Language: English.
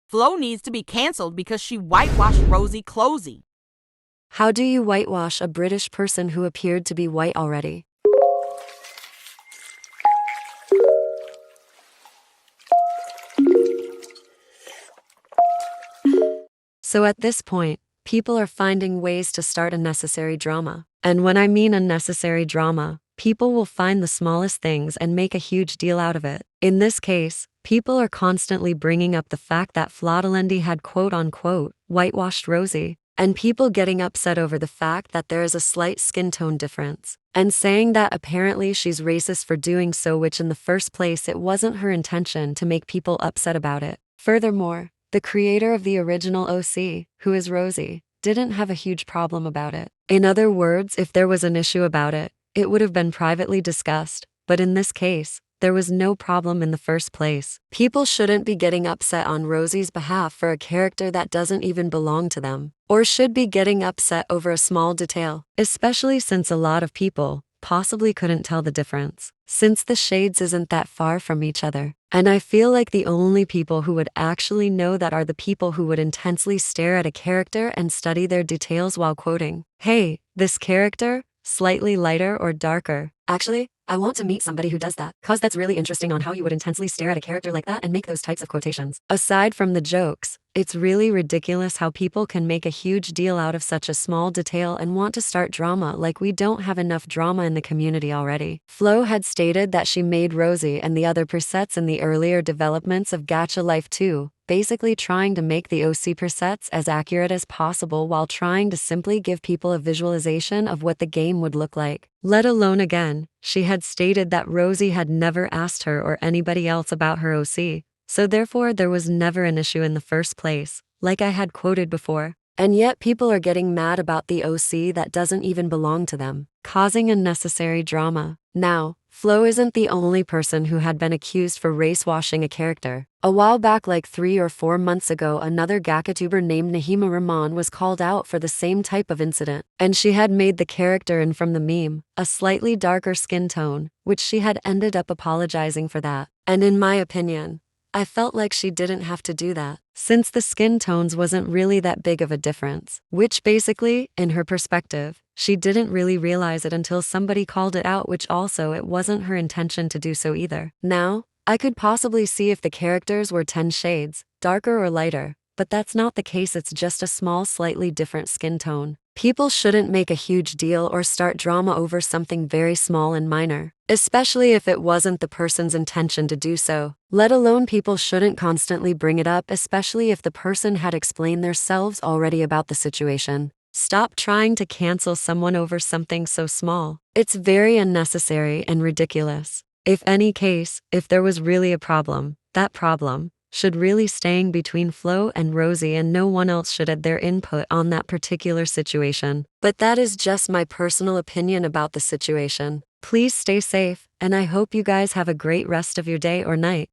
Flo needs to be cancelled because she whitewashed Rosie Closey. How do you whitewash a British person who appeared to be white already? So at this point, people are finding ways to start unnecessary drama. And when I mean unnecessary drama, people will find the smallest things and make a huge deal out of it. In this case, people are constantly bringing up the fact that Flotalendi had quote-unquote whitewashed Rosie, and people getting upset over the fact that there is a slight skin tone difference, and saying that apparently she's racist for doing so, which in the first place it wasn't her intention to make people upset about it. Furthermore, the creator of the original OC, who is Rosie, didn't have a huge problem about it. In other words, if there was an issue about it, it would have been privately discussed, but in this case, there was no problem in the first place. People shouldn't be getting upset on Rosie's behalf for a character that doesn't even belong to them, or should be getting upset over a small detail, especially since a lot of people possibly couldn't tell the difference, since the shades isn't that far from each other. And I feel like the only people who would actually know that are the people who would intensely stare at a character and study their details while quoting, "Hey, this character, slightly lighter or darker." Actually, I want to meet somebody who does that, cause that's really interesting on how you would intensely stare at a character like that and make those types of quotations. Aside from the jokes, it's really ridiculous how people can make a huge deal out of such a small detail and want to start drama like we don't have enough drama in the community already. Flo had stated that she made Rosie and the other presets in the earlier developments of Gacha Life 2, basically trying to make the OC presets as accurate as possible while trying to simply give people a visualization of what the game would look like. Let alone again, she had stated that Rosie had never asked her or anybody else about her OC, so therefore there was never an issue in the first place, like I had quoted before. And yet people are getting mad about the OC that doesn't even belong to them, causing unnecessary drama. Now, Flo isn't the only person who had been accused for race-washing a character. A while back, like 3 or 4 months ago, another GachaTuber named Nahima Rahman was called out for the same type of incident, and she had made the character in from the meme a slightly darker skin tone, which she had ended up apologizing for that. And in my opinion, I felt like she didn't have to do that, since the skin tones wasn't really that big of a difference, which basically, in her perspective, she didn't really realize it until somebody called it out, which also it wasn't her intention to do so either. Now, I could possibly see if the characters were 10 shades, darker or lighter, but that's not the case. It's just a small, slightly different skin tone. People shouldn't make a huge deal or start drama over something very small and minor, especially if it wasn't the person's intention to do so. Let alone people shouldn't constantly bring it up, especially if the person had explained themselves already about the situation. Stop trying to cancel someone over something so small. It's very unnecessary and ridiculous. If any case, if there was really a problem, that problem should really staying between Flo and Rosie, and no one else should add their input on that particular situation. But that is just my personal opinion about the situation. Please stay safe, and I hope you guys have a great rest of your day or night.